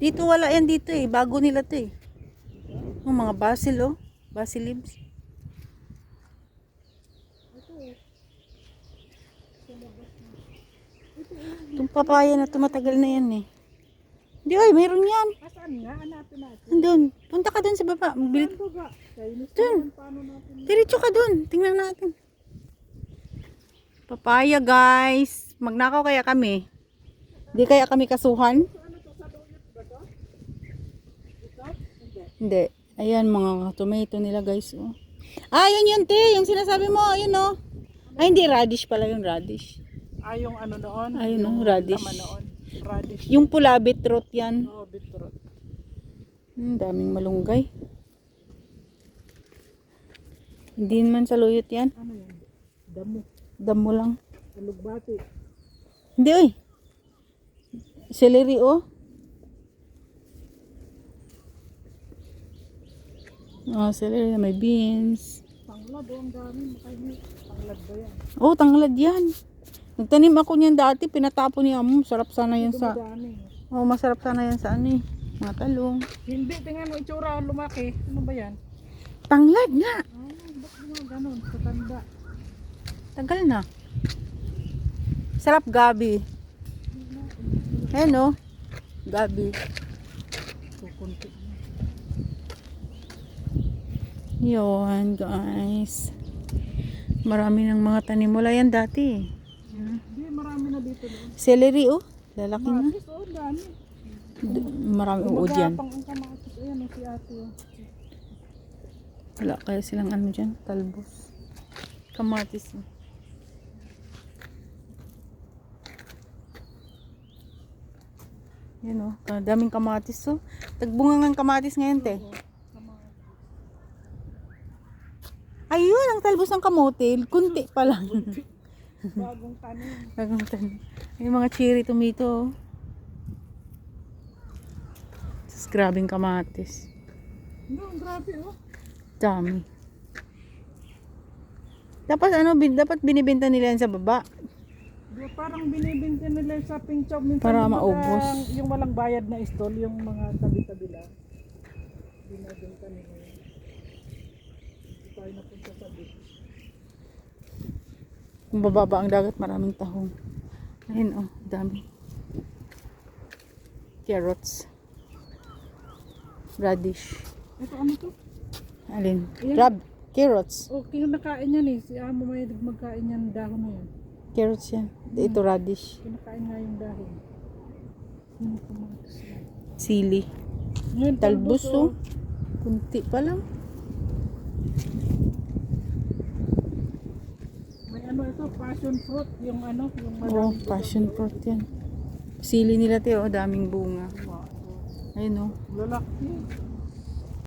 Dito wala yan dito eh. Bago nila to eh. Yung mga basil oh. Basil leaves. Itong papaya na tumatagal na yan eh. Hindi oy, meron yan. Saan nga? Hanapin natin. Andun. Punta ka dun sa baba. Magbilit. Saan ba? Dun. Paano natin? Diretso ka dun. Tingnan natin. Papaya guys. Magnakaw kaya kami. Di kaya kami kasuhan? Hindi. Ayan mga tomato nila guys. Oh. Ah, yun te. Yung sinasabi mo. Ayun oh. Ay hindi. Radish pala yung radish. Ah, yung ano noon? Ayun oh. Yung Radish. laman noon. Radish. Yung pula beetroot yan. Oh, beetroot. Daming malunggay. Hindi naman saluyot yan. Ano yan? Damo. Damo lang. Alugbati. Hindi oy. Celery oh. Oh, celery. May beans. Tanglad oh, ang dami. Tanglad ba yan? Oh, tanglad yan. Nagtanim ako niyan dati. Pinatapon niya mo. Sarap sana yan sa... Dumadami. Oh, masarap sana yan sa ano eh. Mga talong. Hindi, tingnan mo itsura. Lumaki. Ano ba yan? Tanglad nga. Ah, ba't mga ganun? Katanda. Tagal na. Sarap gabi. Ayan oh. Gabi. Kukunti. Yun guys. Marami ng mga tanim. Wala yan dati. Hindi, marami na dito. Celery oh. Lalaki na. Kamatis oh, dami. Marami uod yan. Gumagapang ang kamatis. Ayan oh, si ate oh. Wala kaya silang ano dyan. Talbos. Kamatis. Yan oh. Daming kamatis oh. Tagbunga ng kamatis ngayon te. Ayun, ang talbos ng kamote. Kunti pa lang. Bagong tanim. Bagong tanim. Yung mga cherry tomato oh. Grabing kamatis. No, grabe oh. Dami. Dapat ano, dapat binibenta nila yan sa baba. Parang binibinti nila sa pink shop minsan Para yung maubos. yung walang bayad na stall, yung mga tabi-tabi lang. Binibenta nila. Hindi tayo napunta sa beach. Kung bababa ang dagat, maraming tahong. Ayun oh, dami. Carrots. Radish. Ito ano to? Alin? Ayan. Carrots. Oh, kinakain yan eh. Si Amo may magkain yan dahon na yan. Carrots yan. Ito radish. Kinakain nga yung dahon. Yung kamatis yan. Sili. Yun, Talbos oh. Kunti pa lang. May ano ito, passion fruit. Yung ano, yung Oh, maraming passion fruit yan. Sili nila te oh, daming bunga. bunga. Ayun oh. Lalaki.